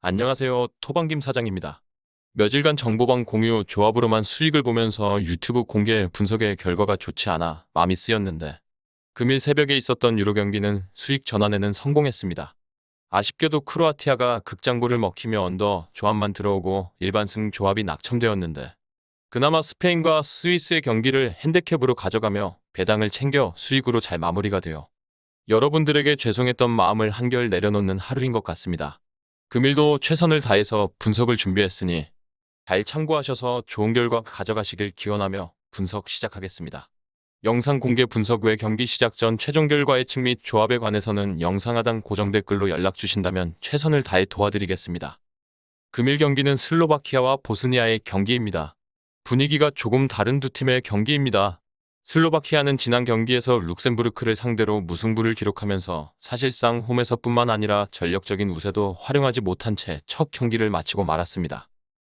안녕하세요. 토방김 사장입니다. 며칠간 정보방 공유 조합으로만 수익을 보면서 유튜브 공개 분석의 결과가 좋지 않아 마음이 쓰였는데 금일 새벽에 있었던 유로 경기는 수익 전환에는 성공했습니다. 아쉽게도 크로아티아가 극장골을 먹히며 언더 조합만 들어오고 일반승 조합이 낙첨되었는데 그나마 스페인과 스위스의 경기를 핸디캡으로 가져가며 배당을 챙겨 수익으로 잘 마무리가 되어 여러분들에게 죄송했던 마음을 한결 내려놓는 하루인 것 같습니다. 금일도 최선을 다해서 분석을 준비했으니 잘 참고하셔서 좋은 결과 가져가시길 기원하며 분석 시작하겠습니다. 영상 공개 분석 외 경기 시작 전 최종 결과 예측 및 조합에 관해서는 영상 하단 고정 댓글로 연락 주신다면 최선을 다해 도와드리겠습니다. 금일 경기는 슬로바키아와 보스니아의 경기입니다. 분위기가 조금 다른 두 팀의 경기입니다. 슬로바키아는 지난 경기에서 룩셈부르크를 상대로 무승부를 기록하면서 사실상 홈에서뿐만 아니라 전력적인 우세도 활용하지 못한 채 첫 경기를 마치고 말았습니다.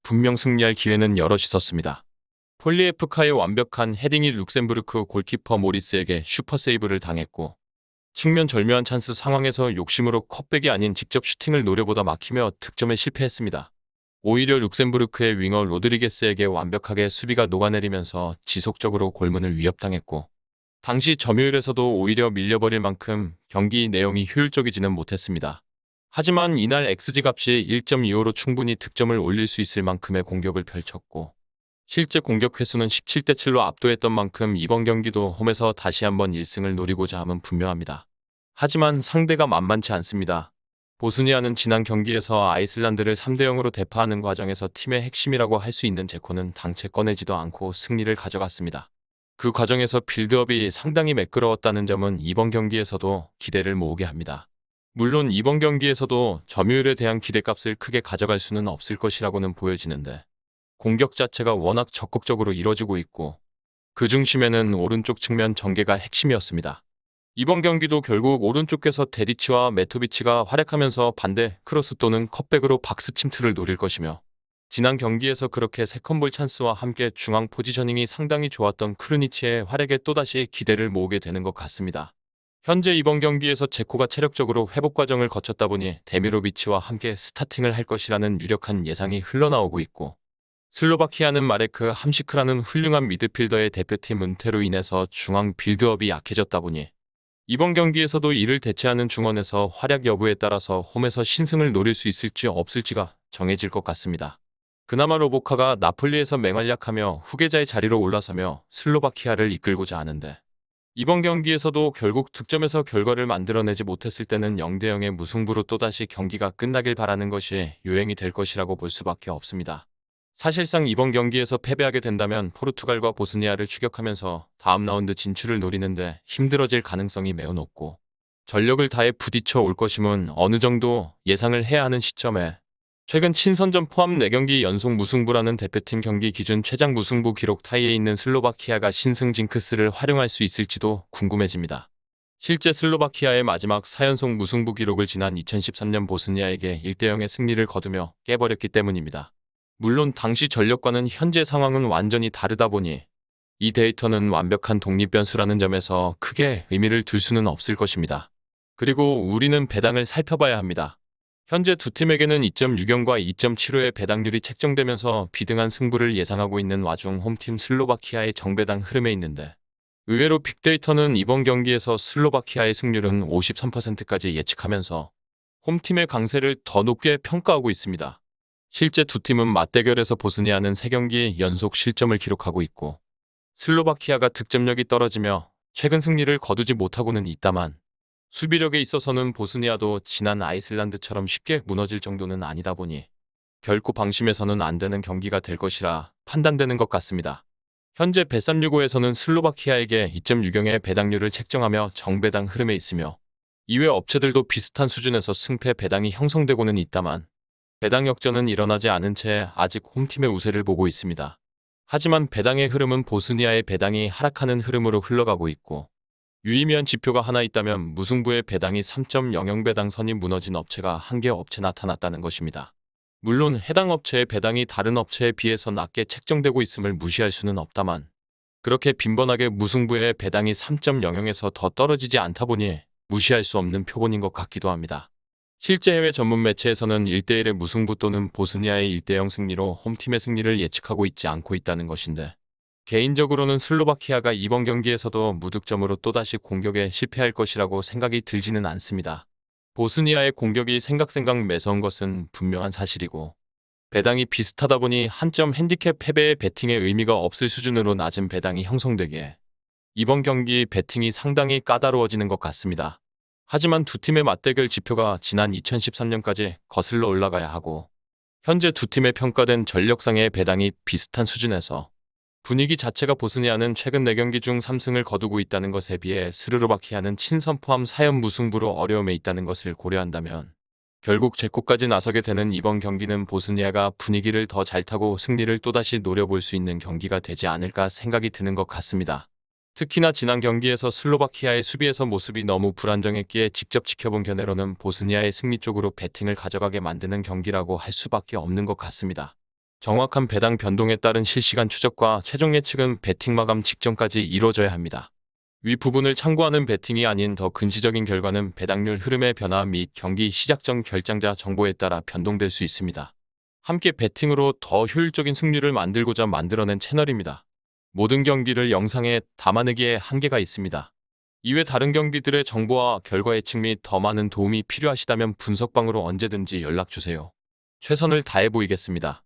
분명 승리할 기회는 여럿 있었습니다. 폴리에프카의 완벽한 헤딩이 룩셈부르크 골키퍼 모리스에게 슈퍼세이브를 당했고 측면 절묘한 찬스 상황에서 욕심으로 컵백이 아닌 직접 슈팅을 노려보다 막히며 득점에 실패했습니다. 오히려 룩셈부르크의 윙어 로드리게스에게 완벽하게 수비가 녹아내리면서 지속적으로 골문을 위협당했고 당시 점유율에서도 오히려 밀려버릴 만큼 경기 내용이 효율적이지는 못했습니다. 하지만 이날 XG 값이 1.25로 충분히 득점을 올릴 수 있을 만큼의 공격을 펼쳤고 실제 공격 횟수는 17대 7로 압도했던 만큼 이번 경기도 홈에서 다시 한번 1승을 노리고자 함은 분명합니다. 하지만 상대가 만만치 않습니다. 보스니아는 지난 경기에서 아이슬란드를 3대 0으로 대파하는 과정에서 팀의 핵심이라고 할 수 있는 제코는 당최 꺼내지도 않고 승리를 가져갔습니다. 그 과정에서 빌드업이 상당히 매끄러웠다는 점은 이번 경기에서도 기대를 모으게 합니다. 물론 이번 경기에서도 점유율에 대한 기대값을 크게 가져갈 수는 없을 것이라고는 보여지는데 공격 자체가 워낙 적극적으로 이뤄지고 있고 그 중심에는 오른쪽 측면 전개가 핵심이었습니다. 이번 경기도 결국 오른쪽에서 데리치와 메토비치가 활약하면서 반대 크로스 또는 컵백으로 박스 침투를 노릴 것이며 지난 경기에서 그렇게 세컨볼 찬스와 함께 중앙 포지셔닝이 상당히 좋았던 크루니치의 활약에 또다시 기대를 모으게 되는 것 같습니다. 현재 이번 경기에서 제코가 체력적으로 회복 과정을 거쳤다 보니 데미로비치와 함께 스타팅을 할 것이라는 유력한 예상이 흘러나오고 있고 슬로바키아는 마레크 함시크라는 훌륭한 미드필더의 대표팀 은퇴로 인해서 중앙 빌드업이 약해졌다 보니 이번 경기에서도 이를 대체하는 중원에서 활약 여부에 따라서 홈에서 신승을 노릴 수 있을지 없을지가 정해질 것 같습니다. 그나마 로보카가 나폴리에서 맹활약하며 후계자의 자리로 올라서며 슬로바키아를 이끌고자 하는데 이번 경기에서도 결국 득점에서 결과를 만들어내지 못했을 때는 0대 0의 무승부로 또다시 경기가 끝나길 바라는 것이 요행이 될 것이라고 볼 수밖에 없습니다. 사실상 이번 경기에서 패배하게 된다면 포르투갈과 보스니아를 추격하면서 다음 라운드 진출을 노리는데 힘들어질 가능성이 매우 높고 전력을 다해 부딪혀 올 것임은 어느 정도 예상을 해야 하는 시점에 최근 친선전 포함 4경기 연속 무승부라는 대표팀 경기 기준 최장 무승부 기록 타이에 있는 슬로바키아가 신승 징크스를 활용할 수 있을지도 궁금해집니다. 실제 슬로바키아의 마지막 4연속 무승부 기록을 지난 2013년 보스니아에게 1대 0의 승리를 거두며 깨버렸기 때문입니다. 물론 당시 전력과는 현재 상황은 완전히 다르다 보니 이 데이터는 완벽한 독립변수라는 점에서 크게 의미를 둘 수는 없을 것입니다. 그리고 우리는 배당을 살펴봐야 합니다. 현재 두 팀에게는 2.60과 2.75의 배당률이 책정되면서 비등한 승부를 예상하고 있는 와중 홈팀 슬로바키아의 정배당 흐름에 있는데 의외로 빅데이터는 이번 경기에서 슬로바키아의 승률은 53%까지 예측하면서 홈팀의 강세를 더 높게 평가하고 있습니다. 실제 두 팀은 맞대결에서 보스니아는 3경기 연속 실점을 기록하고 있고 슬로바키아가 득점력이 떨어지며 최근 승리를 거두지 못하고는 있다만 수비력에 있어서는 보스니아도 지난 아이슬란드처럼 쉽게 무너질 정도는 아니다 보니 결코 방심해서는 안 되는 경기가 될 것이라 판단되는 것 같습니다. 현재 bet365에서는 슬로바키아에게 2.60의 배당률을 책정하며 정배당 흐름에 있으며 이외 업체들도 비슷한 수준에서 승패 배당이 형성되고는 있다만 배당 역전은 일어나지 않은 채 아직 홈팀의 우세를 보고 있습니다. 하지만 배당의 흐름은 보스니아의 배당이 하락하는 흐름으로 흘러가고 있고 유의미한 지표가 하나 있다면 무승부의 배당이 3.00 배당선이 무너진 업체가 한 개 업체 나타났다는 것입니다. 물론 해당 업체의 배당이 다른 업체에 비해서 낮게 책정되고 있음을 무시할 수는 없다만 그렇게 빈번하게 무승부의 배당이 3.00에서 더 떨어지지 않다 보니 무시할 수 없는 표본인 것 같기도 합니다. 실제 해외 전문 매체에서는 1대1의 무승부 또는 보스니아의 1대0 승리로 홈팀의 승리를 예측하고 있지 않고 있다는 것인데, 개인적으로는 슬로바키아가 이번 경기에서도 무득점으로 또다시 공격에 실패할 것이라고 생각이 들지는 않습니다. 보스니아의 공격이 생각 매서운 것은 분명한 사실이고, 배당이 비슷하다 보니 한 점 핸디캡 패배의 배팅에 의미가 없을 수준으로 낮은 배당이 형성되기에 이번 경기 배팅이 상당히 까다로워지는 것 같습니다. 하지만 두 팀의 맞대결 지표가 지난 2013년까지 거슬러 올라가야 하고, 현재 두 팀의 평가된 전력상의 배당이 비슷한 수준에서 분위기 자체가 보스니아는 최근 4경기 중 3승을 거두고 있다는 것에 비해 스르로바키아는 친선 포함 4연 무승부로 어려움에 있다는 것을 고려한다면 결국 제코까지 나서게 되는 이번 경기는 보스니아가 분위기를 더 잘 타고 승리를 또다시 노려볼 수 있는 경기가 되지 않을까 생각이 드는 것 같습니다. 특히나 지난 경기에서 슬로바키아의 수비에서 모습이 너무 불안정했기에 직접 지켜본 견해로는 보스니아의 승리 쪽으로 배팅을 가져가게 만드는 경기라고 할 수밖에 없는 것 같습니다. 정확한 배당 변동에 따른 실시간 추적과 최종 예측은 배팅 마감 직전까지 이루어져야 합니다. 위 부분을 참고하는 배팅이 아닌 더 근시적인 결과는 배당률 흐름의 변화 및 경기 시작 전 결장자 정보에 따라 변동될 수 있습니다. 함께 배팅으로 더 효율적인 승률을 만들고자 만들어낸 채널입니다. 모든 경기를 영상에 담아내기에 한계가 있습니다. 이외 다른 경기들의 정보와 결과 예측 및 더 많은 도움이 필요하시다면 분석방으로 언제든지 연락주세요. 최선을 다해 보이겠습니다.